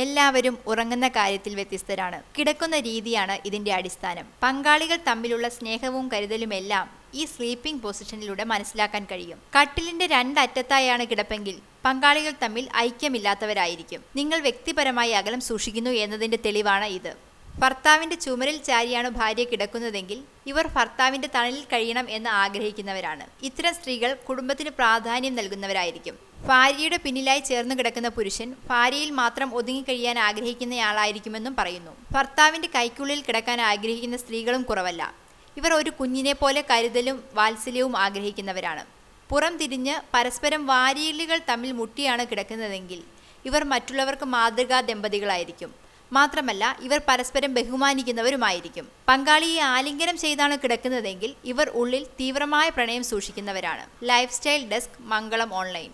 എല്ലാവരും ഉറങ്ങുന്ന കാര്യത്തിൽ വ്യത്യസ്തരാണ്. കിടക്കുന്ന രീതിയാണ് ഇതിന്റെ അടിസ്ഥാനം. പങ്കാളികൾ തമ്മിലുള്ള സ്നേഹവും കരുതലുമെല്ലാം ഈ സ്ലീപ്പിംഗ് പൊസിഷനിലൂടെ മനസ്സിലാക്കാൻ കഴിയും. കട്ടിലിന്റെ രണ്ടറ്റത്തായാണ് കിടപ്പെങ്കിൽ പങ്കാളികൾ തമ്മിൽ ഐക്യമില്ലാത്തവരായിരിക്കും. നിങ്ങൾ വ്യക്തിപരമായി അകലം സൂക്ഷിക്കുന്നു എന്നതിന്റെ തെളിവാണ് ഇത്. ഭർത്താവിന്റെ ചുമരിൽ ചാരിയാണ് ഭാര്യ കിടക്കുന്നതെങ്കിൽ ഇവർ ഭർത്താവിന്റെ തണലിൽ കഴിയണം എന്ന് ആഗ്രഹിക്കുന്നവരാണ്. ഇത്തരം സ്ത്രീകൾ കുടുംബത്തിന് പ്രാധാന്യം നൽകുന്നവരായിരിക്കും. ഭാര്യയുടെ പിന്നിലായി ചേർന്ന് കിടക്കുന്ന പുരുഷൻ ഭാര്യയിൽ മാത്രം ഒതുങ്ങിക്കഴിയാൻ ആഗ്രഹിക്കുന്നയാളായിരിക്കുമെന്നും പറയുന്നു. ഭർത്താവിന്റെ കൈക്കുള്ളിൽ കിടക്കാൻ ആഗ്രഹിക്കുന്ന സ്ത്രീകളും കുറവല്ല. ഇവർ ഒരു കുഞ്ഞിനെ പോലെ കരുതലും വാത്സല്യവും ആഗ്രഹിക്കുന്നവരാണ്. പുറം തിരിഞ്ഞ് പരസ്പരം വാരിയലുകൾ തമ്മിൽ മുട്ടിയാണ് കിടക്കുന്നതെങ്കിൽ ഇവർ മറ്റുള്ളവർക്ക് മാതൃകാ ദമ്പതികളായിരിക്കും. മാത്രമല്ല ഇവർ പരസ്പരം ബഹുമാനിക്കുന്നവരുമായിരിക്കും. പങ്കാളിയെ ആലിംഗനം ചെയ്താണ് കിടക്കുന്നതെങ്കിൽ ഇവർ ഉള്ളിൽ തീവ്രമായ പ്രണയം സൂക്ഷിക്കുന്നവരാണ്. ലൈഫ് സ്റ്റൈൽ ഡെസ്ക്, മംഗളം ഓൺലൈൻ.